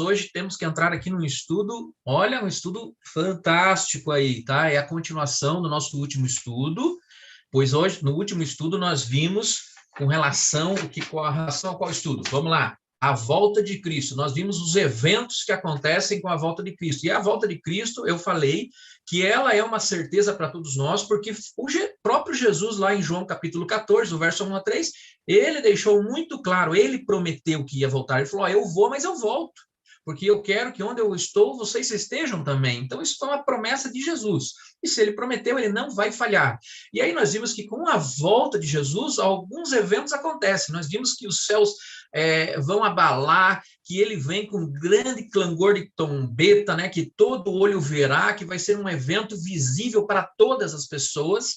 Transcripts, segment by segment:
hoje temos que entrar aqui num estudo, olha, um estudo fantástico aí, tá? É a continuação do nosso último estudo, pois hoje, no último estudo, nós vimos com relação a qual estudo? Vamos lá. A volta de Cristo. Nós vimos os eventos que acontecem com a volta de Cristo. E a volta de Cristo, eu falei que ela é uma certeza para todos nós, porque o próprio Jesus, lá em João capítulo 14, o verso 1 a 3, ele deixou muito claro, ele prometeu que ia voltar. Ele falou, eu vou, mas eu volto, porque eu quero que onde eu estou, vocês estejam também. Então, isso foi uma promessa de Jesus. E se ele prometeu, ele não vai falhar. E aí nós vimos que com a volta de Jesus, alguns eventos acontecem. Nós vimos que os céus vão abalar, que ele vem com grande clangor de trombeta, né, que todo olho verá, que vai ser um evento visível para todas as pessoas.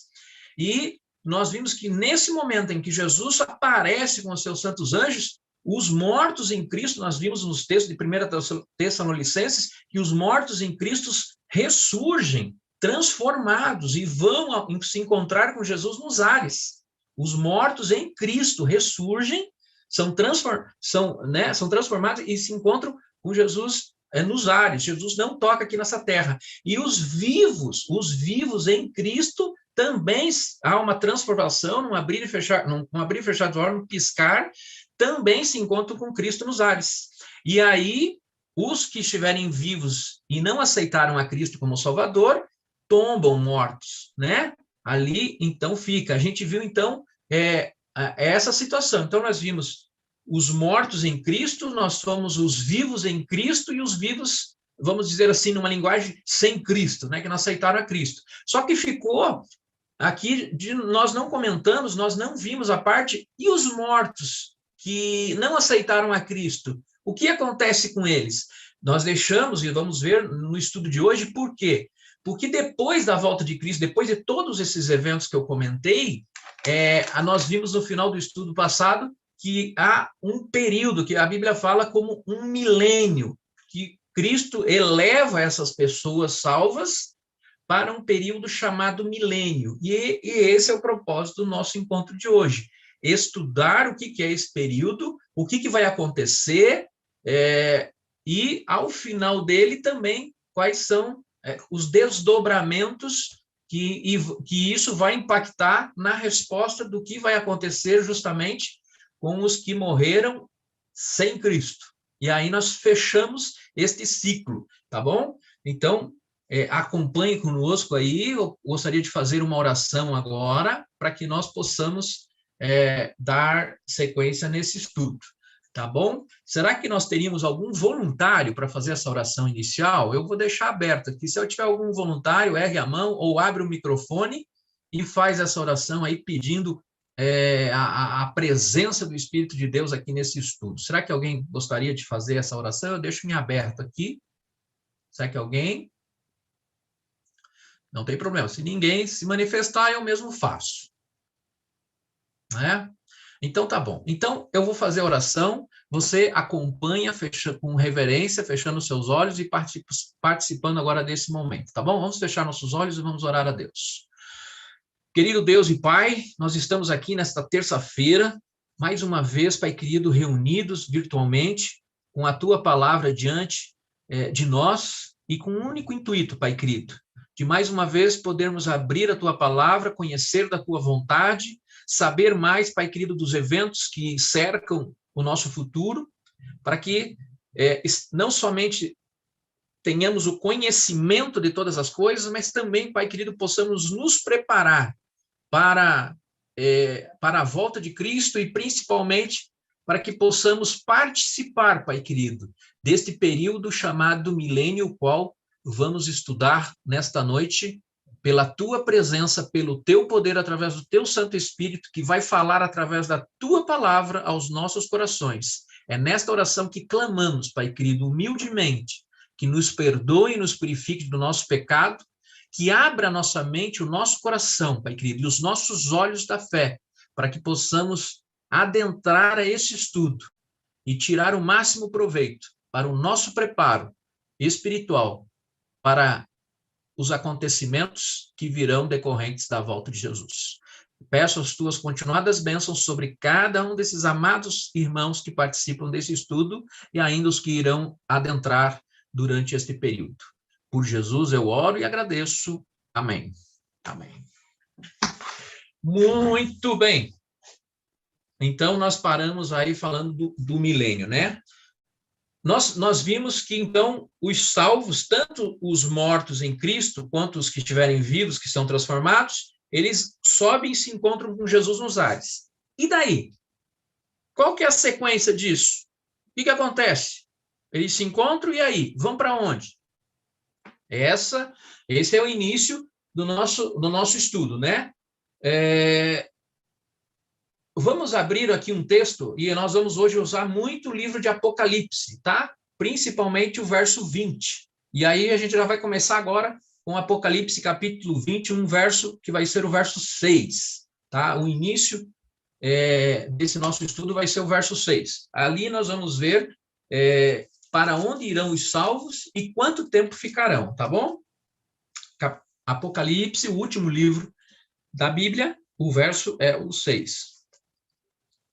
E nós vimos que nesse momento em que Jesus aparece com os seus santos anjos, os mortos em Cristo, nós vimos nos textos de 1 Tessalonicenses, que os mortos em Cristo ressurgem, transformados, e vão se encontrar com Jesus nos ares. Os mortos em Cristo ressurgem, são transformados e se encontram com Jesus nos ares. Jesus não toca aqui nessa terra. E os vivos em Cristo, também há uma transformação, num abrir e fechar, de olhos, num piscar, também se encontram com Cristo nos ares. E aí, os que estiverem vivos e não aceitaram a Cristo como Salvador, tombam mortos, né? Ali, então, fica. A gente viu, então, essa situação. Então, nós vimos os mortos em Cristo, nós somos os vivos em Cristo e os vivos, vamos dizer assim, numa linguagem sem Cristo, né? Que não aceitaram a Cristo. Só que ficou aqui, nós não comentamos, nós não vimos a parte, e os mortos que não aceitaram a Cristo, o que acontece com eles? Nós deixamos, e vamos ver no estudo de hoje, por quê? Porque depois da volta de Cristo, depois de todos esses eventos que eu comentei, nós vimos no final do estudo passado que há um período que a Bíblia fala como um milênio, que Cristo eleva essas pessoas salvas para um período chamado milênio. E esse é o propósito do nosso encontro de hoje. Estudar o que é esse período, o que vai acontecer, e, ao final dele, também, quais são os desdobramentos que isso vai impactar na resposta do que vai acontecer justamente com os que morreram sem Cristo. E aí nós fechamos este ciclo, tá bom? Então, acompanhe conosco aí, eu gostaria de fazer uma oração agora, para que nós possamos dar sequência nesse estudo, tá bom? Será que nós teríamos algum voluntário para fazer essa oração inicial? Eu vou deixar aberto aqui, se eu tiver algum voluntário, ergue a mão ou abre o microfone e faz essa oração aí pedindo a presença do Espírito de Deus aqui nesse estudo. Será que alguém gostaria de fazer essa oração? Eu deixo em aberto aqui. Será que alguém? Não tem problema. Se ninguém se manifestar, eu mesmo faço. Né? Então, tá bom. Então, eu vou fazer a oração, você acompanha com reverência, fechando os seus olhos e participando agora desse momento, tá bom? Vamos fechar nossos olhos e vamos orar a Deus. Querido Deus e Pai, nós estamos aqui nesta terça-feira, mais uma vez, Pai querido, reunidos virtualmente, com a Tua palavra diante de nós e com um único intuito, Pai querido, de mais uma vez podermos abrir a Tua palavra, conhecer da Tua vontade, saber mais, Pai querido, dos eventos que cercam o nosso futuro, para que não somente tenhamos o conhecimento de todas as coisas, mas também, Pai querido, possamos nos preparar para a volta de Cristo e, principalmente, para que possamos participar, Pai querido, deste período chamado milênio, o qual vamos estudar nesta noite, pela Tua presença, pelo Teu poder, através do Teu Santo Espírito, que vai falar através da Tua palavra aos nossos corações. É nesta oração que clamamos, Pai querido, humildemente, que nos perdoe e nos purifique do nosso pecado, que abra a nossa mente, o nosso coração, Pai querido, e os nossos olhos da fé, para que possamos adentrar a esse estudo e tirar o máximo proveito para o nosso preparo espiritual para os acontecimentos que virão decorrentes da volta de Jesus. Peço as tuas continuadas bênçãos sobre cada um desses amados irmãos que participam desse estudo e ainda os que irão adentrar durante este período. Por Jesus eu oro e agradeço. Amém. Amém. Muito bem. Então, nós paramos aí falando do milênio, né? Nós vimos que, então, os salvos, tanto os mortos em Cristo, quanto os que estiverem vivos, que são transformados, eles sobem e se encontram com Jesus nos ares. E daí? Qual que é a sequência disso? O que acontece? Eles se encontram e aí? Vão para onde? Esse é o início do nosso estudo, né? Vamos abrir aqui um texto e nós vamos hoje usar muito o livro de Apocalipse, tá? Principalmente o verso 20. E aí a gente já vai começar agora com Apocalipse capítulo 20, um verso que vai ser o verso 6, tá? O início desse nosso estudo vai ser o verso 6. Ali nós vamos ver para onde irão os salvos e quanto tempo ficarão, tá bom? Apocalipse, o último livro da Bíblia, o verso é o 6.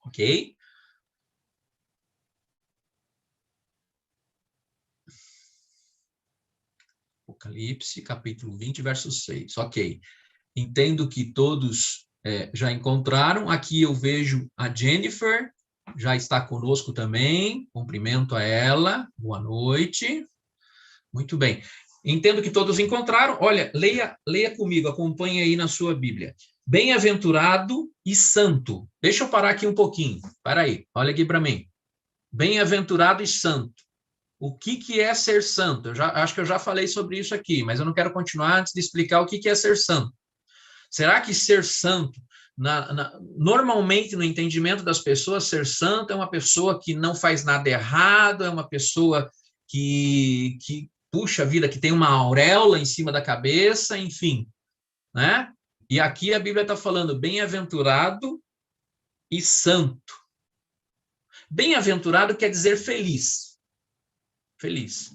Ok? Apocalipse, capítulo 20, verso 6. Ok. Entendo que todos já encontraram. Aqui eu vejo a Jennifer, já está conosco também. Cumprimento a ela. Boa noite. Muito bem. Entendo que todos encontraram. Olha, leia comigo, acompanhe aí na sua Bíblia. Bem-aventurado e santo. Deixa eu parar aqui um pouquinho. Para aí, olha aqui para mim. Bem-aventurado e santo. O que é ser santo? Acho que eu já falei sobre isso aqui, mas eu não quero continuar antes de explicar o que é ser santo. Será que ser santo, normalmente no entendimento das pessoas, ser santo é uma pessoa que não faz nada errado, é uma pessoa que puxa a vida, que tem uma auréola em cima da cabeça, enfim, né? E aqui a Bíblia está falando bem-aventurado e santo. Bem-aventurado quer dizer feliz. Feliz.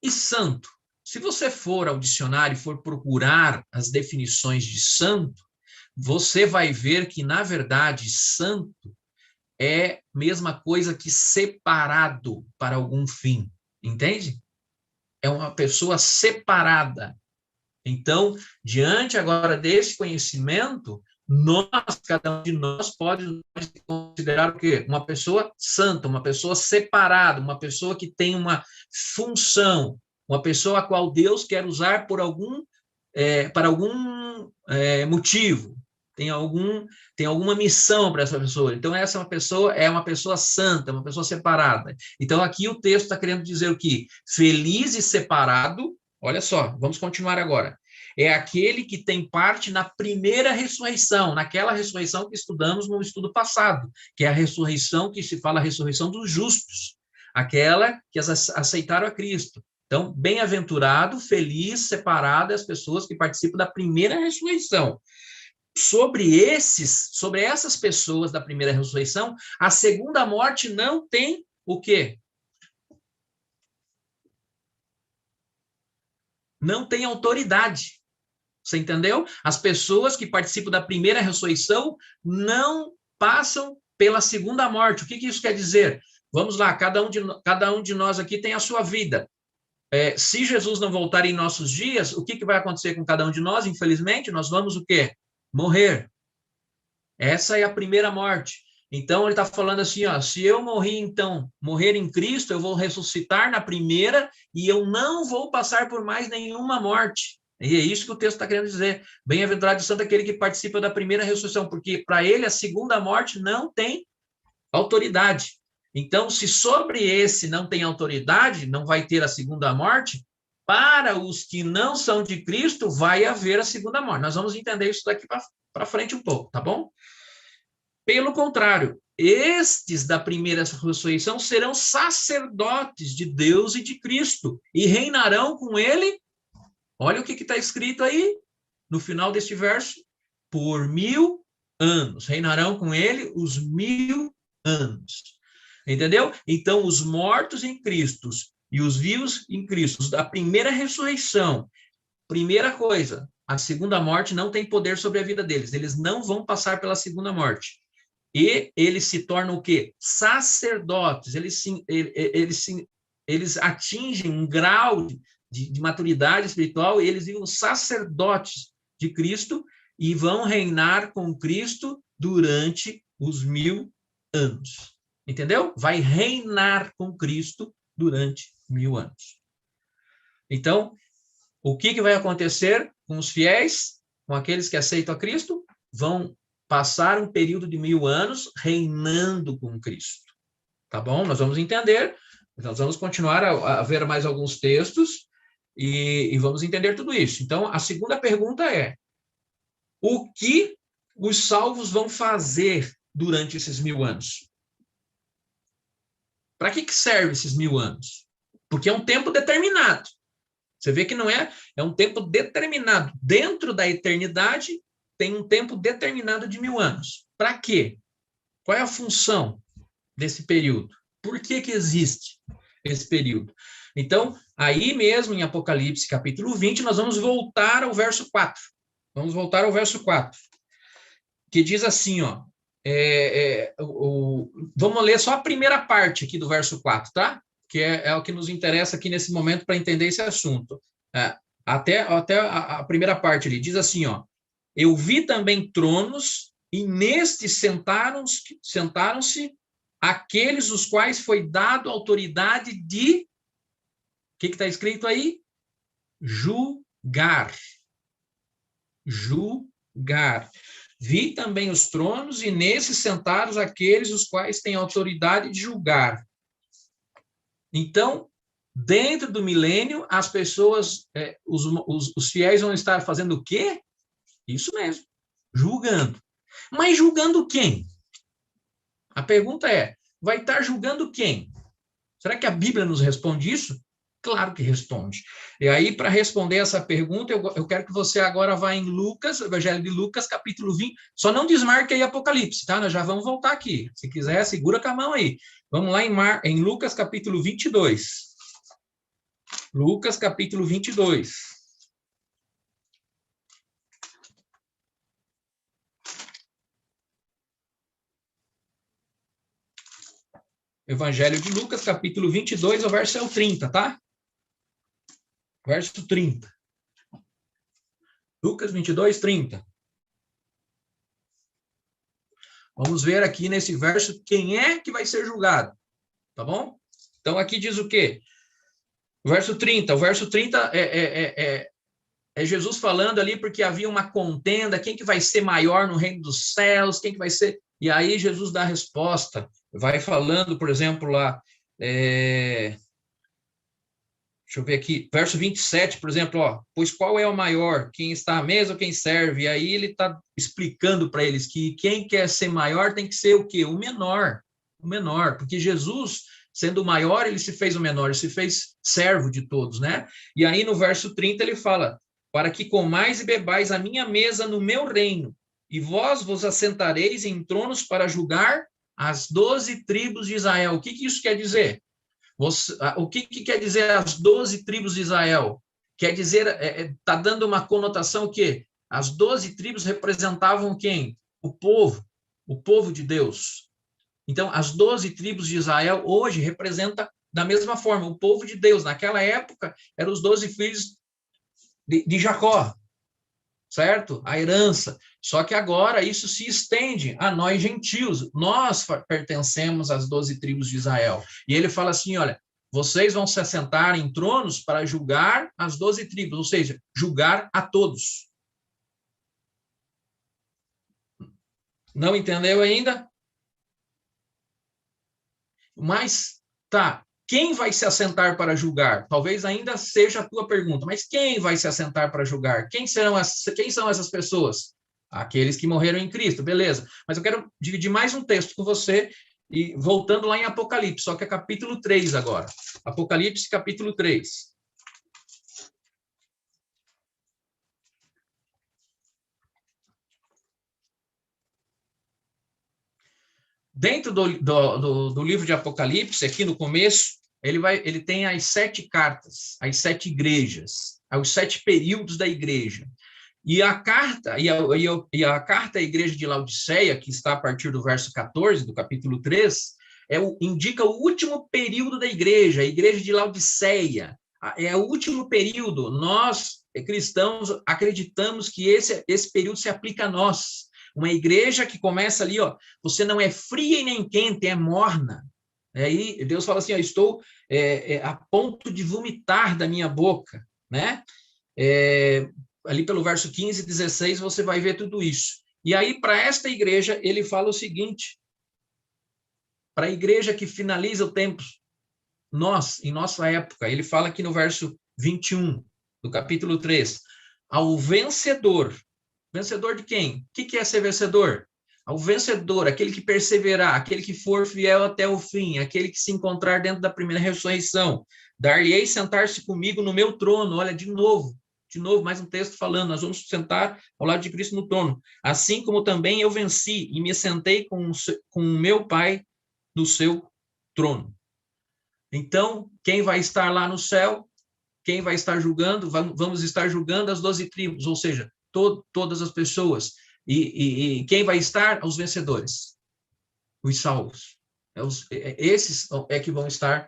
E santo, se você for ao dicionário e for procurar as definições de santo, você vai ver que, na verdade, santo é a mesma coisa que separado para algum fim, entende? É uma pessoa separada. Então, diante agora desse conhecimento, cada um de nós pode considerar o quê? Uma pessoa santa, uma pessoa separada, uma pessoa que tem uma função, uma pessoa a qual Deus quer usar para algum motivo, tem alguma missão para essa pessoa. Então, essa é uma pessoa santa, uma pessoa separada. Então, aqui o texto está querendo dizer o quê? Feliz e separado. Olha só, vamos continuar agora. É aquele que tem parte na primeira ressurreição, naquela ressurreição que estudamos no estudo passado, que é a ressurreição que se fala a ressurreição dos justos, aquela que aceitaram a Cristo. Então, bem-aventurado, feliz, separado as pessoas que participam da primeira ressurreição. Sobre essas pessoas da primeira ressurreição, a segunda morte não tem o quê? Não tem autoridade. Você entendeu? As pessoas que participam da primeira ressurreição não passam pela segunda morte. O que isso quer dizer? Vamos lá, cada um de nós aqui tem a sua vida. Se Jesus não voltar em nossos dias, o que vai acontecer com cada um de nós? Infelizmente, nós vamos o quê? Morrer. Essa é a primeira morte. Então, ele está falando assim, ó, se eu morrer em Cristo, eu vou ressuscitar na primeira e eu não vou passar por mais nenhuma morte. E é isso que o texto está querendo dizer. Bem-aventurado e santo aquele que participa da primeira ressurreição, porque para ele a segunda morte não tem autoridade. Então, se sobre esse não tem autoridade, não vai ter a segunda morte, para os que não são de Cristo, vai haver a segunda morte. Nós vamos entender isso daqui para frente um pouco, tá bom? Pelo contrário, estes da primeira ressurreição serão sacerdotes de Deus e de Cristo e reinarão com ele. Olha o que está escrito aí no final deste verso: por 1000 anos. Reinarão com ele os 1000 anos. Entendeu? Então, os mortos em Cristo e os vivos em Cristo, da primeira ressurreição, primeira coisa, a segunda morte não tem poder sobre a vida deles. Eles não vão passar pela segunda morte. E eles se tornam o quê? Sacerdotes. Eles atingem um grau de maturidade espiritual e eles viram sacerdotes de Cristo e vão reinar com Cristo durante os 1000 anos. Entendeu? Vai reinar com Cristo durante 1000 anos. Então, o que vai acontecer com os fiéis, com aqueles que aceitam a Cristo? Vão passar um período de 1000 anos reinando com Cristo. Tá bom? Nós vamos entender, nós vamos continuar a ver mais alguns textos e vamos entender tudo isso. Então, a segunda pergunta é: o que os salvos vão fazer durante esses 1000 anos? Para que serve esses 1000 anos? Porque é um tempo determinado. Você vê que não é um tempo determinado. Dentro da eternidade, tem um tempo determinado de 1000 anos. Para quê? Qual é a função desse período? Por que existe esse período? Então, aí mesmo em Apocalipse, capítulo 20, nós vamos voltar ao verso 4. Vamos voltar ao verso 4, que diz assim, ó, vamos ler só a primeira parte aqui do verso 4, tá? Que é o que nos interessa aqui nesse momento para entender esse assunto. Até a primeira parte ali, diz assim, ó: eu vi também tronos, e nestes sentaram-se aqueles os quais foi dado autoridade de... O que está escrito aí? Julgar. Julgar. Vi também os tronos, e nesses sentaram aqueles os quais têm autoridade de julgar. Então, dentro do milênio, as pessoas, os fiéis vão estar fazendo o quê? Isso mesmo, julgando. Mas julgando quem? A pergunta é: vai estar julgando quem? Será que a Bíblia nos responde isso? Claro que responde. E aí, para responder essa pergunta, eu quero que você agora vá em Lucas, Evangelho de Lucas, capítulo 20. Só não desmarque aí Apocalipse, tá? Nós já vamos voltar aqui. Se quiser, segura com a mão aí. Vamos lá em Lucas, capítulo 22. Lucas, capítulo 22. Evangelho de Lucas, capítulo 22, o verso é o 30, tá? Verso 30. Lucas 22, 30. Vamos ver aqui nesse verso quem é que vai ser julgado, tá bom? Então, aqui diz o quê? O verso 30 é Jesus falando ali porque havia uma contenda, quem que vai ser maior no reino dos céus, quem que vai ser... E aí Jesus dá a resposta, vai falando, por exemplo, lá... Deixa eu ver aqui, verso 27, por exemplo, ó: pois qual é o maior, quem está à mesa ou quem serve? E aí ele está explicando para eles que quem quer ser maior tem que ser o quê? O menor, porque Jesus, sendo o maior, ele se fez o menor, ele se fez servo de todos, né? E aí no verso 30 ele fala: para que comais e bebais a minha mesa no meu reino, e vós vos assentareis em tronos para julgar as 12 tribos de Israel. O que isso quer dizer? O que quer dizer as 12 tribos de Israel? Quer dizer, está dando uma conotação que as 12 tribos representavam quem? O povo de Deus. Então, as 12 tribos de Israel hoje representam da mesma forma o povo de Deus. Naquela época, eram os 12 filhos de Jacó, certo? A herança. Só que agora isso se estende a nós gentios. Nós pertencemos às 12 tribos de Israel. E ele fala assim, olha, vocês vão se assentar em tronos para julgar as 12 tribos, ou seja, julgar a todos. Não entendeu ainda? Mas, tá, quem vai se assentar para julgar? Talvez ainda seja a tua pergunta, mas quem vai se assentar para julgar? Quem são essas pessoas? Aqueles que morreram em Cristo, beleza. Mas eu quero dividir mais um texto com você, e voltando lá em Apocalipse, só que é capítulo 3 agora. Apocalipse, capítulo 3. Dentro do livro de Apocalipse, aqui no começo, ele tem as 7 cartas, as 7 igrejas, os 7 períodos da igreja. E a carta, e a carta à igreja de Laodiceia, que está a partir do verso 14, do capítulo 3, indica o último período da igreja, a igreja de Laodiceia. É o último período. Nós, cristãos, acreditamos que esse período se aplica a nós. Uma igreja que começa ali, ó, você não é fria e nem quente, é morna. Aí Deus fala assim, ó, estou a ponto de vomitar da minha boca, né? É, ali pelo verso 15 e 16, você vai ver tudo isso. E aí, para esta igreja, ele fala o seguinte, para a igreja que finaliza o tempo, nós, em nossa época, ele fala aqui no verso 21 do capítulo 3, ao vencedor. Vencedor de quem? O que é ser vencedor? Ao vencedor, aquele que perseverar, aquele que for fiel até o fim, aquele que se encontrar dentro da primeira ressurreição. Dar-lhe-ei sentar-se comigo no meu trono. Olha, de novo, mais um texto falando, nós vamos sentar ao lado de Cristo no trono. Assim como também eu venci e me sentei com o meu Pai no seu trono. Então, quem vai estar lá no céu? Quem vai estar julgando? Vamos estar julgando as 12 tribos, ou seja, todas as pessoas. E quem vai estar? Os vencedores, os salvos. Esses é que vão estar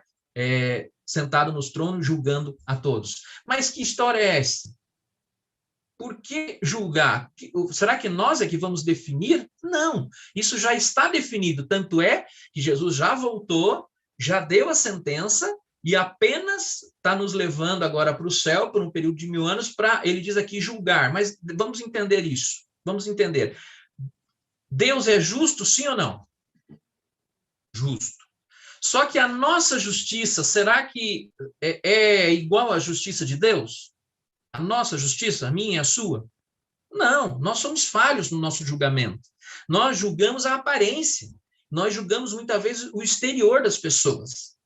sentados nos tronos, julgando a todos. Mas que história é essa? Por que julgar? Será que nós é que vamos definir? Não, isso já está definido. Tanto é que Jesus já voltou, já deu a sentença e apenas está nos levando agora para o céu por um período de 1000 anos para, ele diz aqui, julgar. Mas vamos entender isso. Vamos entender. Deus é justo, sim ou não? Justo. Só que a nossa justiça, será que é igual à justiça de Deus? A nossa justiça, a minha e a sua? Não, nós somos falhos no nosso julgamento. Nós julgamos a aparência. Nós julgamos muitas vezes o exterior das pessoas.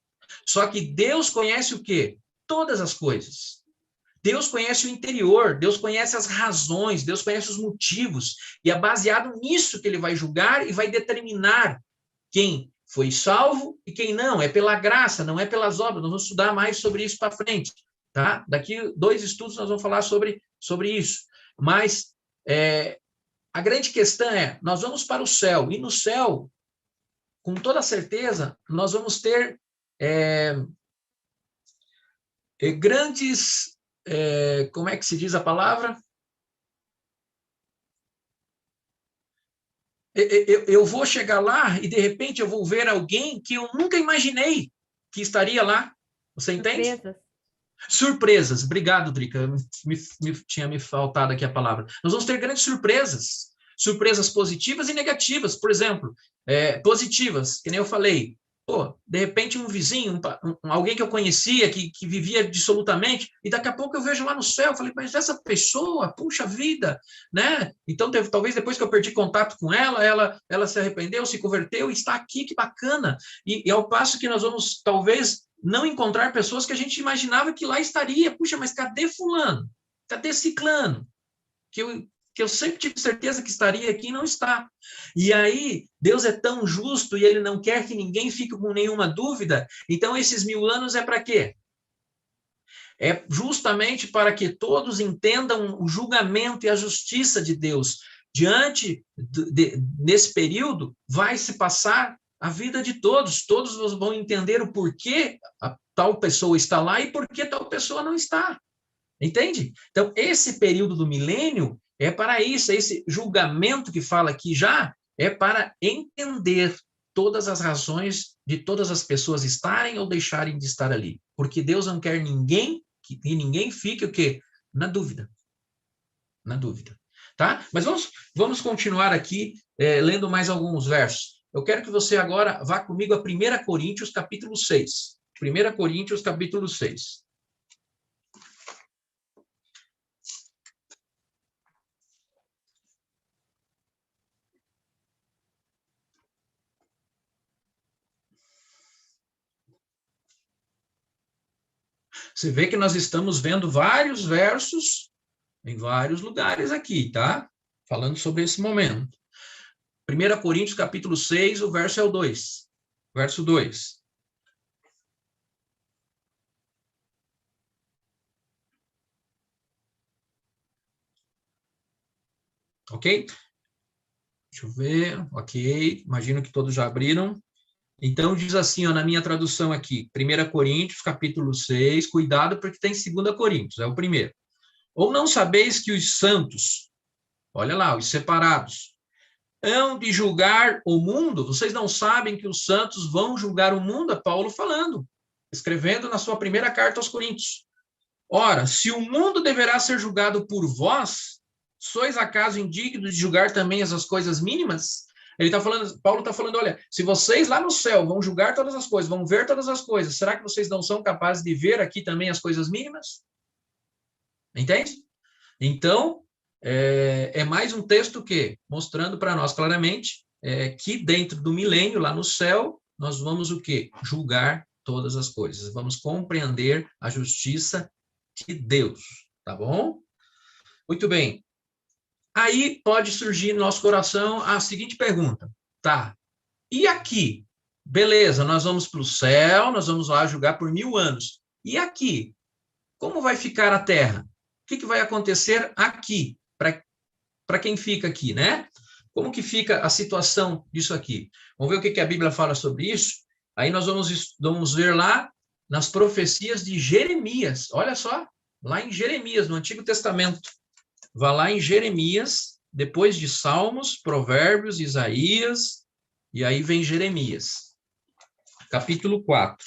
Só que Deus conhece o quê? Todas as coisas. Deus conhece o interior, Deus conhece as razões, Deus conhece os motivos. E é baseado nisso que ele vai julgar e vai determinar quem foi salvo e quem não. É pela graça, não é pelas obras. Nós vamos estudar mais sobre isso para frente. Tá? Daqui 2 estudos nós vamos falar sobre isso. Mas a grande questão é, nós vamos para o céu, e no céu, com toda certeza, nós vamos ter grandes, como é que se diz a palavra? Eu vou chegar lá e, de repente, eu vou ver alguém que eu nunca imaginei que estaria lá. Você entende? Surpresas. Surpresas. Obrigado, Drica. Tinha me faltado aqui a palavra. Nós vamos ter grandes surpresas. Surpresas positivas e negativas. Por exemplo, positivas, que nem eu falei. Pô, de repente um vizinho, alguém que eu conhecia, que vivia dissolutamente, e daqui a pouco eu vejo lá no céu, eu falei, mas essa pessoa, puxa vida, né? Então, talvez depois que eu perdi contato com ela se arrependeu, se converteu e está aqui, que bacana. E ao passo que nós vamos, talvez, não encontrar pessoas que a gente imaginava que lá estaria. Puxa, mas cadê fulano? Cadê ciclano? Que eu sempre tive certeza que estaria aqui e não está. E aí, Deus é tão justo e ele não quer que ninguém fique com nenhuma dúvida. Então, esses 1000 anos é para quê? É justamente para que todos entendam o julgamento e a justiça de Deus. Diante desse período, vai se passar a vida de todos. Todos vão entender o porquê tal pessoa está lá e por que tal pessoa não está. Entende? Então, esse período do milênio é para isso, esse julgamento que fala aqui já é para entender todas as razões de todas as pessoas estarem ou deixarem de estar ali. Porque Deus não quer que ninguém fique o quê? Na dúvida. Na dúvida. Tá? Mas vamos continuar aqui lendo mais alguns versos. Eu quero que você agora vá comigo a 1 Coríntios, capítulo 6. 1 Coríntios, capítulo 6. Você vê que nós estamos vendo vários versos em vários lugares aqui, tá? Falando sobre esse momento. 1 Coríntios, capítulo 6, o verso é o 2. Verso 2. Ok? Deixa eu ver. Ok. Imagino que todos já abriram. Então, diz assim, ó, na minha tradução aqui, 1 Coríntios, capítulo 6, cuidado porque tem 2 Coríntios, é o primeiro. Ou não sabeis que os santos, olha lá, os separados, hão de julgar o mundo? Vocês não sabem que os santos vão julgar o mundo? É Paulo falando, escrevendo na sua primeira carta aos Coríntios. Ora, se o mundo deverá ser julgado por vós, sois acaso indignos de julgar também essas coisas mínimas? Ele está falando, Paulo está falando, olha, se vocês lá no céu vão julgar todas as coisas, vão ver todas as coisas, será que vocês não são capazes de ver aqui também as coisas mínimas? Entende? Então, é mais um texto que mostrando para nós claramente que dentro do milênio, lá no céu, nós vamos o quê? Julgar todas as coisas. Vamos compreender a justiça de Deus, tá bom? Muito bem. Aí pode surgir no nosso coração a seguinte pergunta, tá? E aqui? Beleza, nós vamos para o céu, nós vamos lá julgar por 1000 anos. E aqui? Como vai ficar a terra? O que vai acontecer aqui? Para quem fica aqui, né? Como que fica a situação disso aqui? Vamos ver o que a Bíblia fala sobre isso? Aí nós vamos ver lá nas profecias de Jeremias. Olha só, lá em Jeremias, no Antigo Testamento. Vá lá em Jeremias, depois de Salmos, Provérbios, Isaías, e aí vem Jeremias. Capítulo 4.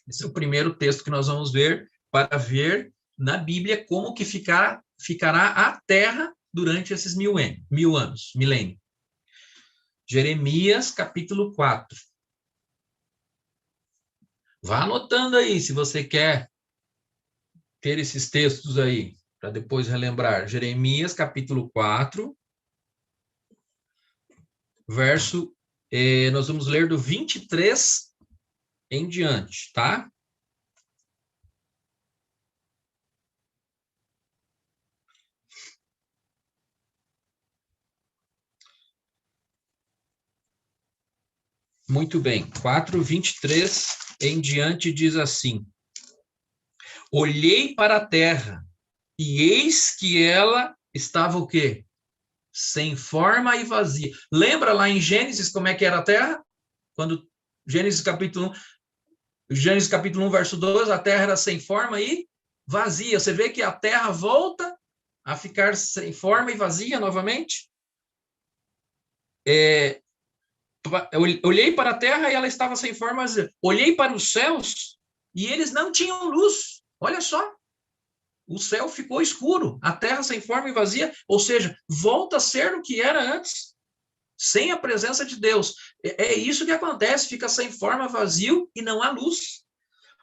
Esse é o primeiro texto que nós vamos ver para ver na Bíblia como que ficará a terra durante esses 1000 anos, milênio. Jeremias, capítulo 4. Vá anotando aí, se você quer ter esses textos aí, para depois relembrar. Jeremias, capítulo 4, verso, nós vamos ler do 23 em diante, tá? Muito bem, 4, 23 em diante diz assim: Olhei para a terra, e eis que ela estava o quê? Sem forma e vazia. Lembra lá em Gênesis como é que era a terra? Quando Gênesis capítulo 1, verso 2, a terra era sem forma e vazia. Você vê que a terra volta a ficar sem forma e vazia novamente? Eu olhei para a terra e ela estava sem forma. Olhei para os céus e eles não tinham luz. Olha só, o céu ficou escuro, a terra sem forma e vazia, ou seja, volta a ser o que era antes, sem a presença de Deus. É isso que acontece, fica sem forma, vazio e não há luz.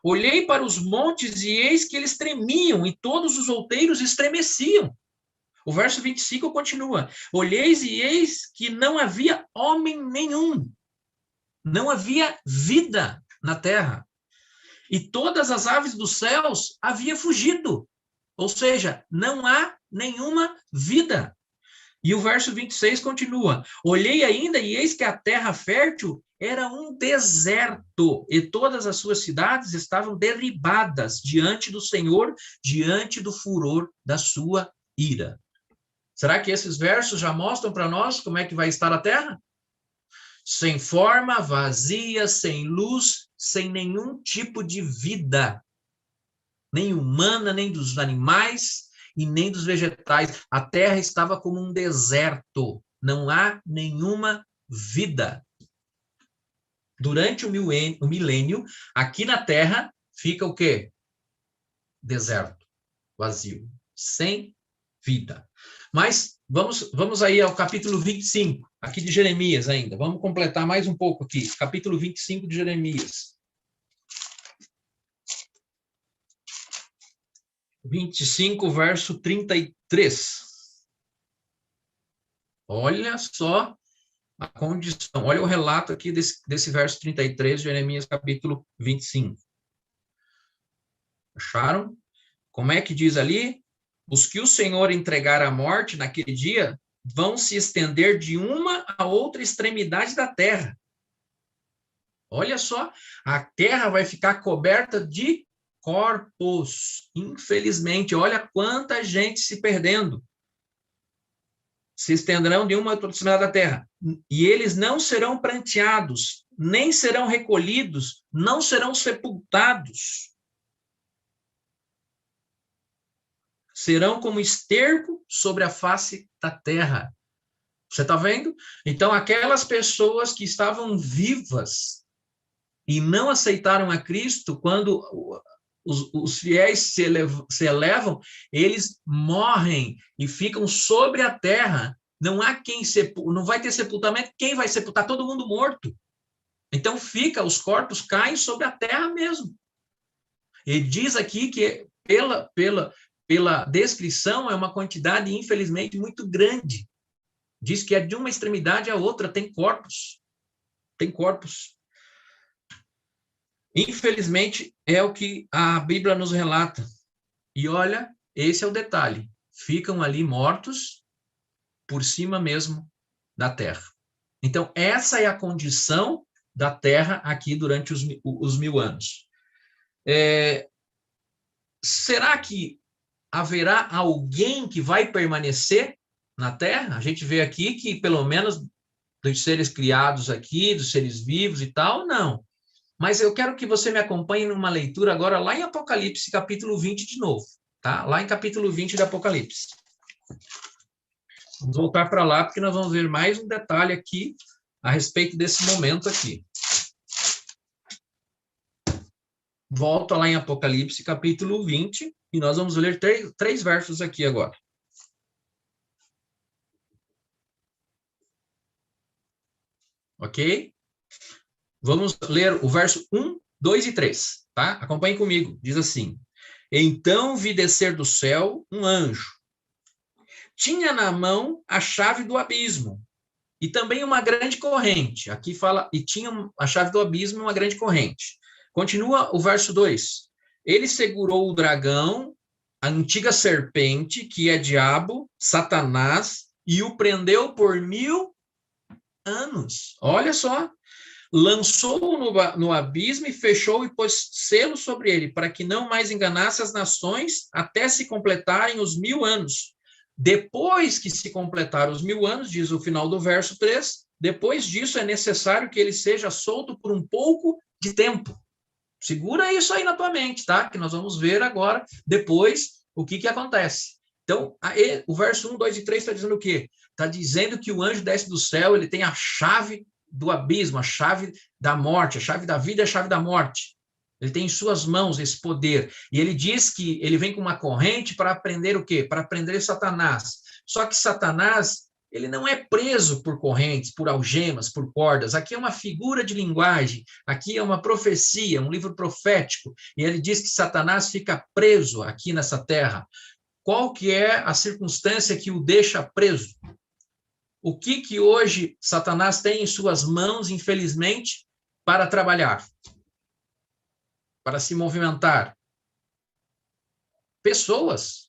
Olhei para os montes e eis que eles tremiam e todos os outeiros estremeciam. O verso 25 continua: Olheis e eis que não havia homem nenhum, não havia vida na terra. E todas as aves dos céus haviam fugido. Ou seja, não há nenhuma vida. E o verso 26 continua: Olhei ainda e eis que a terra fértil era um deserto, e todas as suas cidades estavam derribadas diante do Senhor, diante do furor da sua ira. Será que esses versos já mostram para nós como é que vai estar a terra? Sem forma, vazia, sem luz, sem nenhum tipo de vida, nem humana, nem dos animais e nem dos vegetais. A terra estava como um deserto, não há nenhuma vida. Durante o milênio, aqui na terra, fica o quê? Deserto, vazio, sem vida. Mas vamos aí ao capítulo 25, aqui de Jeremias ainda. Vamos completar mais um pouco aqui. Capítulo 25 de Jeremias. 25, verso 33. Olha só a condição. Olha o relato aqui desse verso 33 de Jeremias, capítulo 25. Acharam? Como é que diz ali? Os que o Senhor entregar à morte naquele dia vão se estender de uma a outra extremidade da terra. Olha só, a terra vai ficar coberta de corpos. Infelizmente, olha quanta gente se perdendo. se estenderão de uma a outra extremidade da terra, e eles não serão pranteados, nem serão recolhidos, não serão sepultados. Serão como esterco sobre a face da terra. Você está vendo? Então, aquelas pessoas que estavam vivas e não aceitaram a Cristo, quando os fiéis se elevam, eles morrem e ficam sobre a terra. Não há quem não vai ter sepultamento. Quem vai sepultar? Todo mundo morto. Então os corpos caem sobre a terra mesmo. E diz aqui que pela descrição é uma quantidade, infelizmente, muito grande. Diz que é de uma extremidade à outra, tem corpos. Tem corpos. Infelizmente, é o que a Bíblia nos relata. E olha, esse é o detalhe. Ficam ali mortos por cima mesmo da terra. Então, essa é a condição da terra aqui durante os 1000 anos. Será que haverá alguém que vai permanecer na terra? A gente vê aqui que, pelo menos, dos seres criados aqui, dos seres vivos e tal, não. Mas eu quero que você me acompanhe numa leitura agora lá em Apocalipse, capítulo 20 de novo, tá? Lá em capítulo 20 de Apocalipse. Vamos voltar para lá, porque nós vamos ver mais um detalhe aqui a respeito desse momento aqui. Volta lá em Apocalipse, capítulo 20, e nós vamos ler três versos aqui agora. Ok? Vamos ler o verso 1, 2 e 3, tá? Acompanhe comigo. Diz assim: Então vi descer do céu um anjo. Tinha na mão a chave do abismo e também uma grande corrente. Aqui fala, e tinha a chave do abismo e uma grande corrente. Continua o verso 2. Ele segurou o dragão, a antiga serpente, que é diabo, Satanás, e o prendeu por 1000 anos. Olha só. Lançou-o no abismo e fechou e pôs selo sobre ele, para que não mais enganasse as nações até se completarem os 1000 anos. Depois que se completar os 1000 anos, diz o final do verso 3, depois disso é necessário que ele seja solto por um pouco de tempo. Segura isso aí na tua mente, tá? Que nós vamos ver agora, depois, o que acontece. Então, o verso 1, 2 e 3 está dizendo o quê? Está dizendo que o anjo desce do céu, ele tem a chave do abismo, a chave da morte, a chave da vida e a chave da morte. Ele tem em suas mãos esse poder. E ele diz que ele vem com uma corrente para prender o quê? Para prender Satanás. Só que Satanás, ele não é preso por correntes, por algemas, por cordas. Aqui é uma figura de linguagem, aqui é uma profecia, um livro profético. E ele diz que Satanás fica preso aqui nessa terra. Qual que é a circunstância que o deixa preso? O que hoje Satanás tem em suas mãos, infelizmente, para trabalhar? Para se movimentar? Pessoas.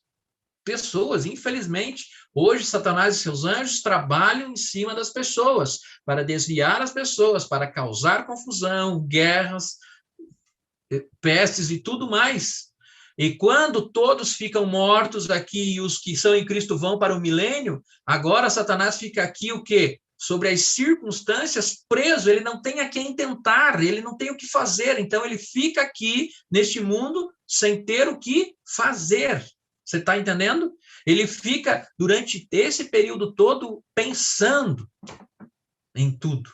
Pessoas, infelizmente. Hoje, Satanás e seus anjos trabalham em cima das pessoas, para desviar as pessoas, para causar confusão, guerras, pestes e tudo mais. E quando todos ficam mortos aqui e os que são em Cristo vão para o milênio, agora Satanás fica aqui o quê? Sobre as circunstâncias, preso, ele não tem a quem tentar, ele não tem o que fazer, então ele fica aqui neste mundo sem ter o que fazer. Você está entendendo? Ele fica durante esse período todo pensando em tudo.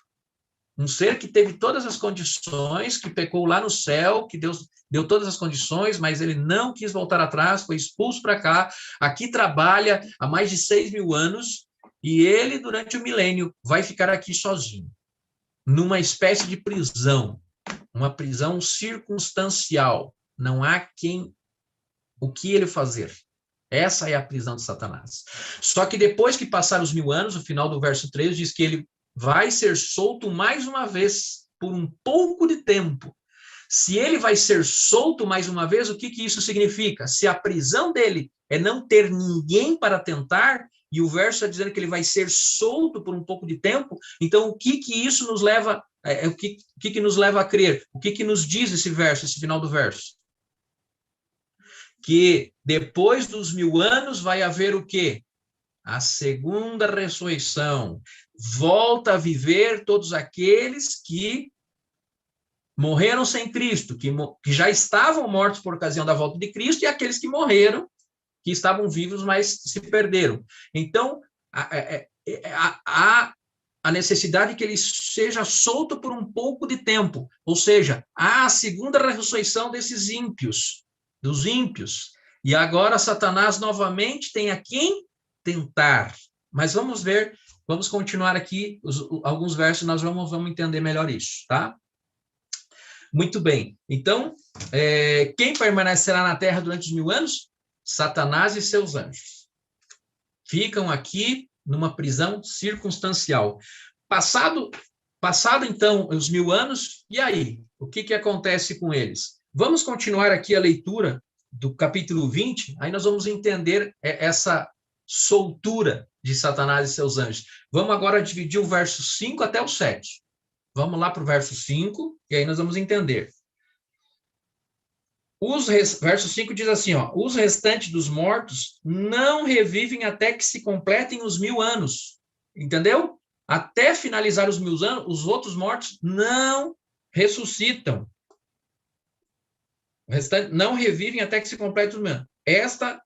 Um ser que teve todas as condições, que pecou lá no céu, que Deus deu todas as condições, mas ele não quis voltar atrás, foi expulso para cá, aqui trabalha há mais de 6.000 anos, e ele, durante o milênio, vai ficar aqui sozinho, numa espécie de prisão, uma prisão circunstancial. Não há o que ele fazer. Essa é a prisão de Satanás. Só que depois que passar os 1000 anos, o final do verso 3 diz que ele vai ser solto mais uma vez, por um pouco de tempo. Se ele vai ser solto mais uma vez, o que isso significa? Se a prisão dele é não ter ninguém para tentar, e o verso está dizendo que ele vai ser solto por um pouco de tempo, então o que isso nos leva, o que nos leva a crer? O que nos diz esse verso, esse final do verso? Que depois dos 1000 anos vai haver o quê? A segunda ressurreição. Volta a viver todos aqueles que morreram sem Cristo, que já estavam mortos por ocasião da volta de Cristo, e aqueles que morreram, que estavam vivos, mas se perderam. Então, há a necessidade que ele seja solto por um pouco de tempo, ou seja, há a segunda ressurreição desses ímpios, dos ímpios. E agora Satanás novamente tem a quem tentar. Mas vamos ver, vamos continuar aqui, alguns versos, nós vamos entender melhor isso, tá? Muito bem. Então, quem permanecerá na terra durante os 1000 anos? Satanás e seus anjos. Ficam aqui numa prisão circunstancial. Passado então os 1000 anos, e aí? O que acontece com eles? Vamos continuar aqui a leitura do capítulo 20, aí nós vamos entender essa soltura de Satanás e seus anjos. Vamos agora dividir o verso 5 até o 7. Vamos lá para o verso 5, e aí nós vamos entender. Verso 5 diz assim, ó, os restantes dos mortos não revivem até que se completem os 1000 anos. Entendeu? Até finalizar os 1000 anos, os outros mortos não ressuscitam. O restante não revivem até que se complete os 1000 anos. Esta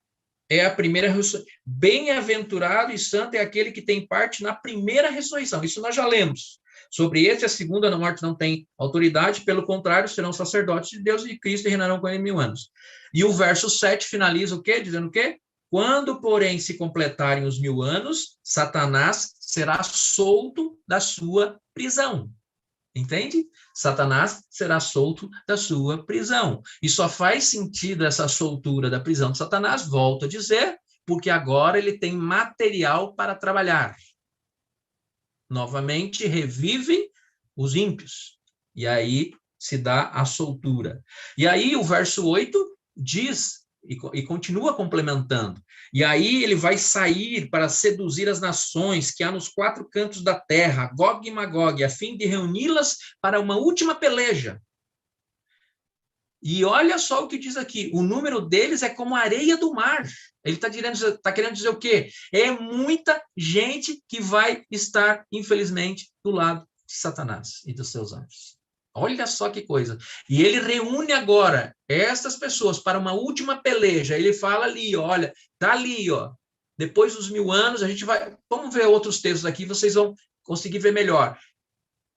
é a primeira ressurreição. Bem-aventurado e santo é aquele que tem parte na primeira ressurreição. Isso nós já lemos. Sobre este, a segunda morte não tem autoridade, pelo contrário, serão sacerdotes de Deus e de Cristo e reinarão com ele 1000 anos. E o verso 7 finaliza o quê? Dizendo o quê? Quando, porém, se completarem os 1000 anos, Satanás será solto da sua prisão. Entende? Satanás será solto da sua prisão. E só faz sentido essa soltura da prisão de Satanás, volto a dizer, porque agora ele tem material para trabalhar. Novamente revivem os ímpios. E aí se dá a soltura. E aí o verso 8 diz, e continua complementando, e aí ele vai sair para seduzir as nações que há nos 4 cantos da terra, Gog e Magog, a fim de reuni-las para uma última peleja. E olha só o que diz aqui, o número deles é como a areia do mar. Ele está querendo dizer o quê? É muita gente que vai estar, infelizmente, do lado de Satanás e dos seus anjos. Olha só que coisa. E ele reúne agora essas pessoas para uma última peleja. Ele fala ali, olha, tá ali, ó. Depois dos 1000 anos, a gente vai... Vamos ver outros textos aqui, vocês vão conseguir ver melhor.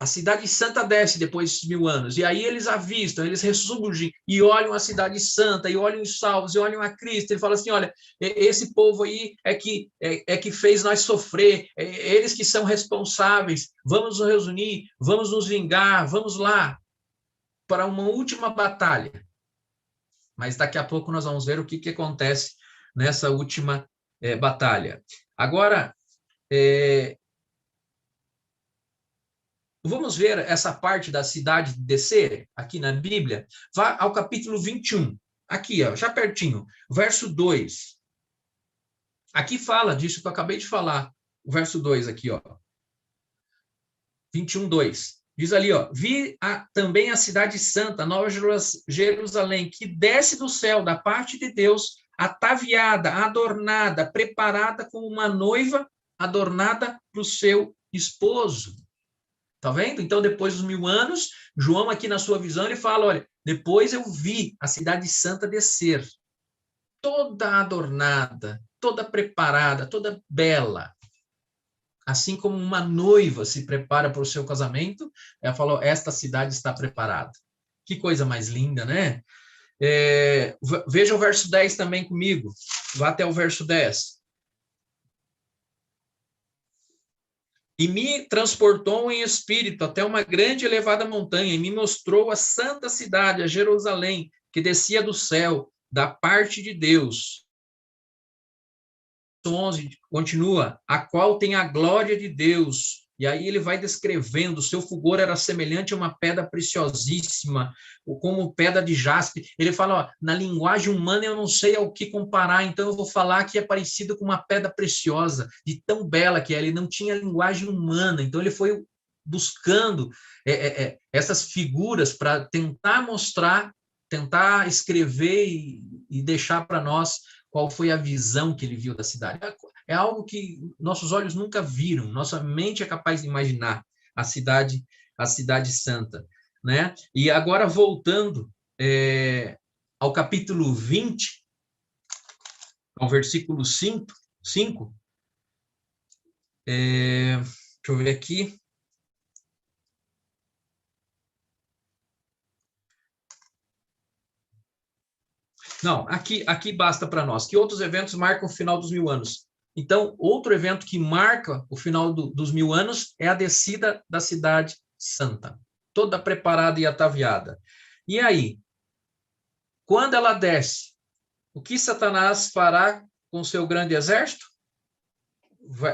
A cidade santa desce depois dos 1000 anos, e aí eles avistam, eles ressurgem, e olham a cidade santa, e olham os salvos, e olham a Cristo, ele fala assim, olha, esse povo aí é que fez nós sofrer, eles que são responsáveis, vamos nos reunir, vamos nos vingar, vamos lá, para uma última batalha. Mas daqui a pouco nós vamos ver o que acontece nessa última batalha. Agora, vamos ver essa parte da cidade descer aqui na Bíblia? Vá ao capítulo 21. Aqui, ó, já pertinho. Verso 2. Aqui fala disso que eu acabei de falar. O verso 2 aqui, ó. 21, 2. Diz ali, ó. Vi também a cidade santa, Nova Jerusalém, que desce do céu, da parte de Deus, ataviada, adornada, preparada como uma noiva adornada para o seu esposo. Tá vendo? Então, depois dos 1000 anos, João aqui na sua visão, ele fala, olha, depois eu vi a cidade santa descer, toda adornada, toda preparada, toda bela. Assim como uma noiva se prepara para o seu casamento, ela falou, esta cidade está preparada. Que coisa mais linda, né? Veja o verso 10 também comigo. Vá até o verso 10. E me transportou em espírito até uma grande e elevada montanha, e me mostrou a santa cidade, a Jerusalém, que descia do céu, da parte de Deus. 11 continua, a qual tem a glória de Deus. E aí ele vai descrevendo, o seu fulgor era semelhante a uma pedra preciosíssima, como pedra de jaspe. Ele fala, ó, na linguagem humana eu não sei ao que comparar, então eu vou falar que é parecido com uma pedra preciosa, de tão bela que é. Ele não tinha linguagem humana, então ele foi buscando essas figuras para tentar mostrar, tentar escrever e deixar para nós qual foi a visão que ele viu da cidade. é algo que nossos olhos nunca viram, nossa mente é capaz de imaginar a cidade santa, né? E agora voltando ao capítulo 20, ao versículo 5, deixa eu ver aqui. Não, aqui basta para nós. Que outros eventos marcam o final dos 1000 anos? Então, outro evento que marca o final dos 1000 anos é a descida da cidade santa, toda preparada e ataviada. E aí, quando ela desce, o que Satanás fará com seu grande exército?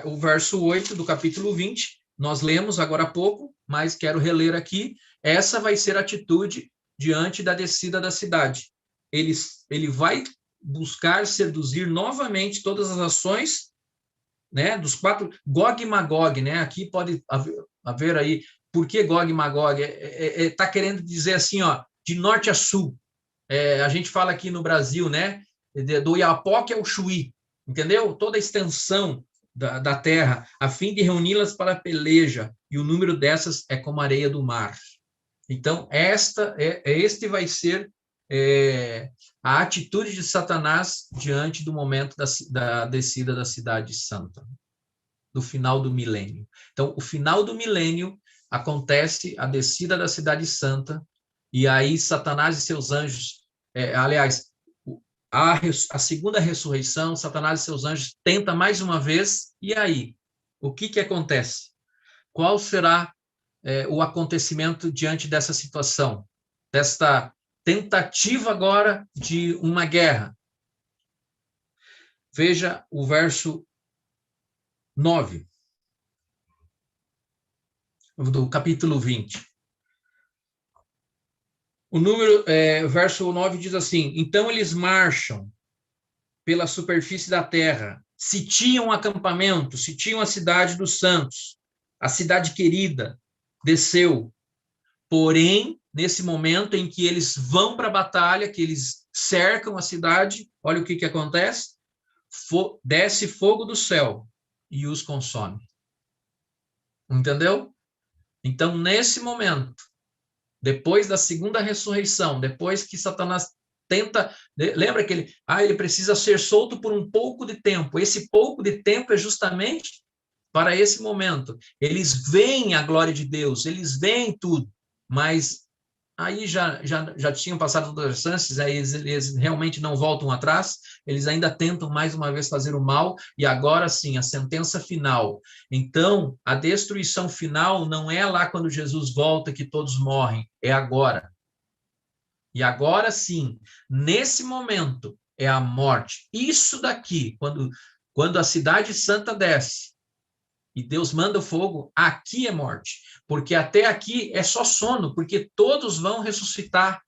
O verso 8 do capítulo 20, nós lemos agora há pouco, mas quero reler aqui. Essa vai ser a atitude diante da descida da cidade. Ele vai buscar seduzir novamente todas as ações, né, dos 4, Gog e Magog, né? Aqui pode haver aí, por que Gog e Magog? Tá querendo dizer assim, ó, de norte a sul. A gente fala aqui no Brasil, né, do Iapoque ao Chuí, entendeu? Toda a extensão da terra, a fim de reuni-las para a peleja, e o número dessas é como a areia do mar. Então, este vai ser a atitude de Satanás diante do momento da descida da cidade santa, do final do milênio. Então, o final do milênio acontece a descida da cidade santa, e aí Satanás e seus anjos, aliás, a segunda ressurreição, Satanás e seus anjos tentam mais uma vez, e aí? O que acontece? Qual será o acontecimento diante dessa situação, desta tentativa agora de uma guerra? Veja o verso 9 do capítulo 20. O verso 9 diz assim: então eles marcham pela superfície da terra, sitiam o acampamento, sitiam a cidade dos santos, a cidade querida, desceu. Porém, nesse momento em que eles vão para a batalha, que eles cercam a cidade, olha o que acontece: desce fogo do céu e os consome. Entendeu? Então, nesse momento, depois da segunda ressurreição, depois que Satanás tenta, lembra que ele precisa ser solto por um pouco de tempo. Esse pouco de tempo é justamente para esse momento. Eles veem a glória de Deus, eles veem tudo, mas aí já tinham passado todas as chances, aí eles realmente não voltam atrás, eles ainda tentam mais uma vez fazer o mal, e agora sim, a sentença final. Então, a destruição final não é lá quando Jesus volta que todos morrem, é agora. E agora sim, nesse momento, é a morte. Isso daqui, quando a cidade santa desce, e Deus manda o fogo, aqui é morte. Porque até aqui é só sono, porque todos vão ressuscitar.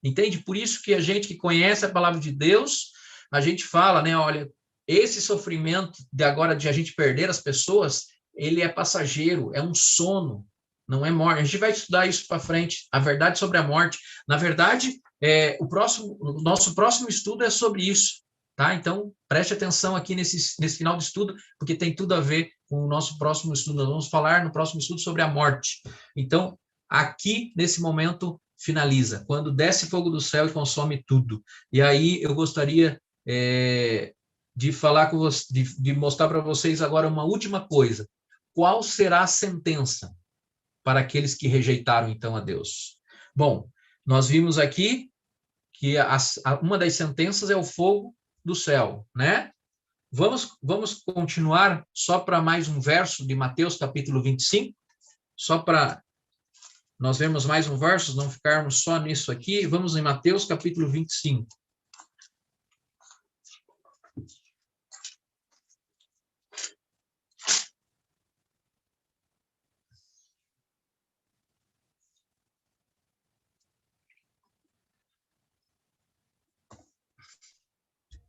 Entende? Por isso que a gente que conhece a palavra de Deus, a gente fala, né? Olha, esse sofrimento de agora de a gente perder as pessoas, ele é passageiro, é um sono, não é morte. A gente vai estudar isso para frente, a verdade sobre a morte. Na verdade, o nosso próximo estudo é sobre isso. Tá? Então, preste atenção aqui nesse final do estudo, porque tem tudo a ver com o nosso próximo estudo. Nós vamos falar no próximo estudo sobre a morte. Então, aqui, nesse momento, finaliza, quando desce fogo do céu e consome tudo. E aí eu gostaria de falar com você, de mostrar para vocês agora uma última coisa. Qual será a sentença para aqueles que rejeitaram, então, a Deus? Bom, nós vimos aqui que uma das sentenças é o fogo do céu, né? Vamos continuar só para mais um verso de Mateus capítulo 25, só para nós vermos mais um verso, não ficarmos só nisso aqui. Vamos em Mateus capítulo 25.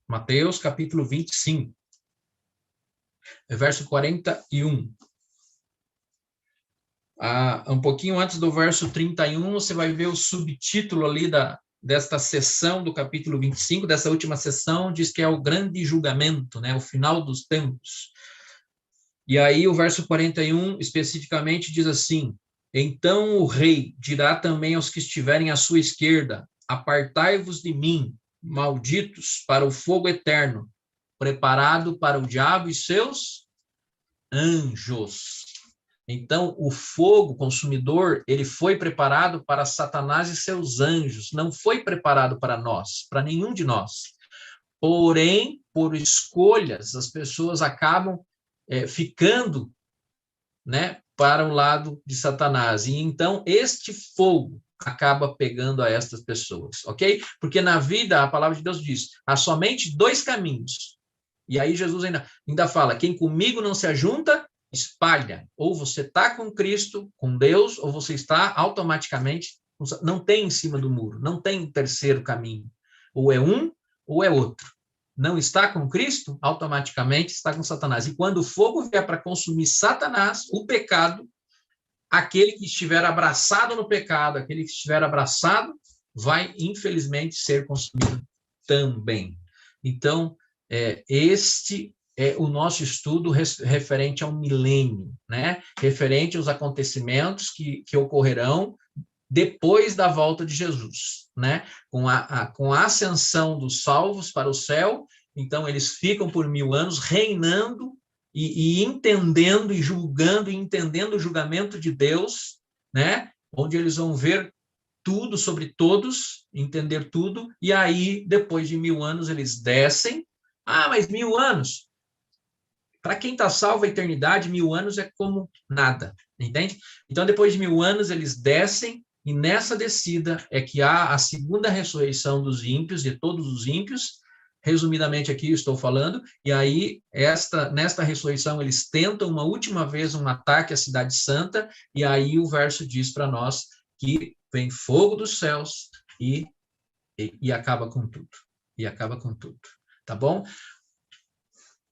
Mateus capítulo 25, verso 41. Um pouquinho antes do verso 31, você vai ver o subtítulo ali desta sessão do capítulo 25, dessa última sessão, diz que é o grande julgamento, né? O final dos tempos. E aí o verso 41, especificamente, diz assim: então o rei dirá também aos que estiverem à sua esquerda: apartai-vos de mim, malditos, para o fogo eterno, preparado para o diabo e seus anjos. Então, o fogo consumidor, ele foi preparado para Satanás e seus anjos, não foi preparado para nós, para nenhum de nós. Porém, por escolhas, as pessoas acabam ficando, né, para o lado de Satanás. E então, este fogo acaba pegando a estas pessoas, ok? Porque na vida, a palavra de Deus diz, há somente dois caminhos. E aí Jesus ainda fala, quem comigo não se ajunta, espalha. Ou você está com Cristo, com Deus, ou você está automaticamente, não tem em cima do muro, não tem terceiro caminho. Ou é um, ou é outro. Não está com Cristo, automaticamente está com Satanás. E quando o fogo vier para consumir Satanás, o pecado, aquele que estiver abraçado no pecado, aquele que estiver abraçado, vai, infelizmente, ser consumido também. Então, este é o nosso estudo referente ao milênio, né? Referente aos acontecimentos que ocorrerão depois da volta de Jesus, né? Com a ascensão dos salvos para o céu, então eles ficam por 1000 anos reinando e entendendo e julgando e entendendo o julgamento de Deus, né? Onde eles vão ver tudo sobre todos, entender tudo, e aí, depois de 1000 anos, eles descem. Ah, mas 1000 anos? Para quem está salvo a eternidade, 1000 anos é como nada, entende? Então, depois de 1000 anos, eles descem, e nessa descida é que há a segunda ressurreição dos ímpios, de todos os ímpios, resumidamente aqui eu estou falando, e aí nesta ressurreição eles tentam uma última vez um ataque à cidade santa, e aí o verso diz para nós que vem fogo dos céus e acaba com tudo, tá bom?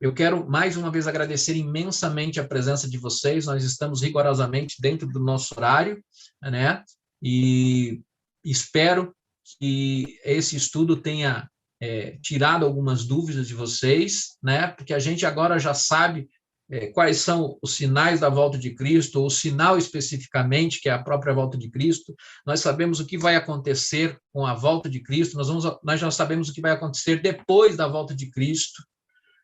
Eu quero mais uma vez agradecer imensamente a presença de vocês, nós estamos rigorosamente dentro do nosso horário, né? E espero que esse estudo tenha tirado algumas dúvidas de vocês, né? Porque a gente agora já sabe quais são os sinais da volta de Cristo, ou o sinal especificamente, que é a própria volta de Cristo. Nós sabemos o que vai acontecer com a volta de Cristo, nós já sabemos o que vai acontecer depois da volta de Cristo,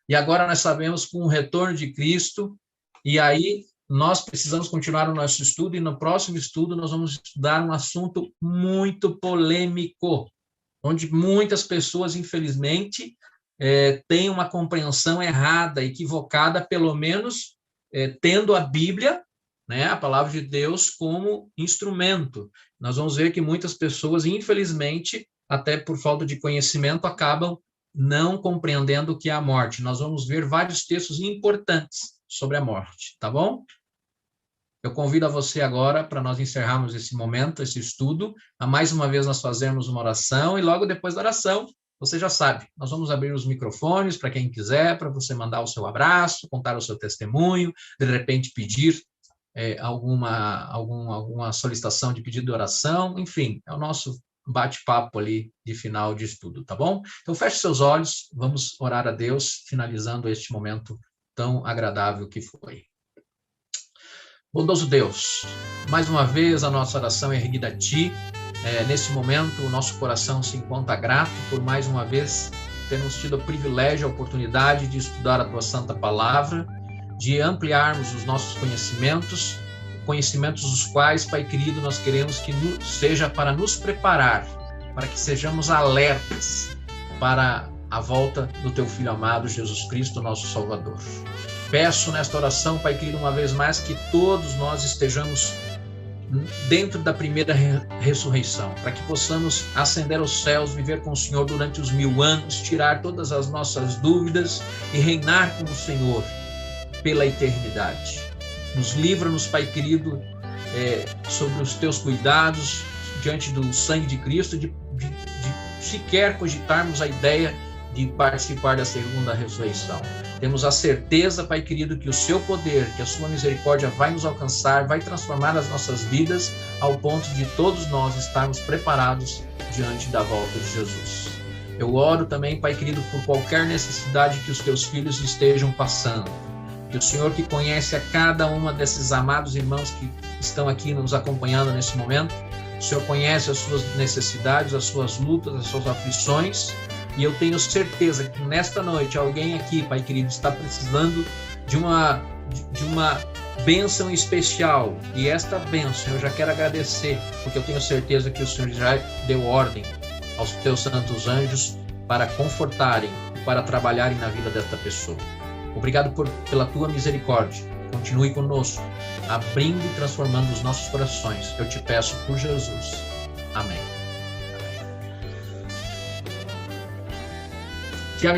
e agora nós sabemos com o retorno de Cristo, e aí nós precisamos continuar o nosso estudo, e no próximo estudo nós vamos estudar um assunto muito polêmico, onde muitas pessoas, infelizmente, têm uma compreensão errada, equivocada, pelo menos tendo a Bíblia, né, a palavra de Deus, como instrumento. Nós vamos ver que muitas pessoas, infelizmente, até por falta de conhecimento, acabam não compreendendo o que é a morte. Nós vamos ver vários textos importantes sobre a morte, tá bom? Eu convido a você agora, para nós encerrarmos esse momento, esse estudo, a mais uma vez nós fazermos uma oração, e logo depois da oração, você já sabe, nós vamos abrir os microfones para quem quiser, para você mandar o seu abraço, contar o seu testemunho, de repente pedir alguma solicitação de pedido de oração, enfim, é o nosso bate-papo ali de final de estudo, tá bom? Então feche seus olhos, vamos orar a Deus, finalizando este momento tão agradável que foi. Bondoso Deus, mais uma vez a nossa oração é erguida a Ti. Nesse momento, o nosso coração se encontra grato por mais uma vez termos tido o privilégio, a oportunidade de estudar a Tua Santa Palavra, de ampliarmos os nossos conhecimentos os quais, Pai querido, nós queremos que seja para nos preparar, para que sejamos alertas para a volta do Teu Filho amado, Jesus Cristo, nosso Salvador. Peço nesta oração, Pai querido, uma vez mais, que todos nós estejamos dentro da primeira ressurreição, para que possamos ascender aos céus, viver com o Senhor durante os 1000 anos, tirar todas as nossas dúvidas e reinar com o Senhor pela eternidade. Nos livra-nos, Pai querido, sobre os Teus cuidados, diante do sangue de Cristo, de sequer cogitarmos a ideia de participar da segunda ressurreição. Temos a certeza, Pai querido, que o seu poder, que a sua misericórdia vai nos alcançar, vai transformar as nossas vidas ao ponto de todos nós estarmos preparados diante da volta de Jesus. Eu oro também, Pai querido, por qualquer necessidade que os teus filhos estejam passando. Que o Senhor, que conhece a cada uma desses amados irmãos que estão aqui nos acompanhando nesse momento, o Senhor conhece as suas necessidades, as suas lutas, as suas aflições, e eu tenho certeza que nesta noite alguém aqui, Pai querido, está precisando de uma bênção especial. E esta bênção eu já quero agradecer, porque eu tenho certeza que o Senhor já deu ordem aos teus santos anjos para confortarem, para trabalharem na vida desta pessoa. Obrigado pela tua misericórdia. Continue conosco, abrindo e transformando os nossos corações. Eu te peço por Jesus. Amém. Que a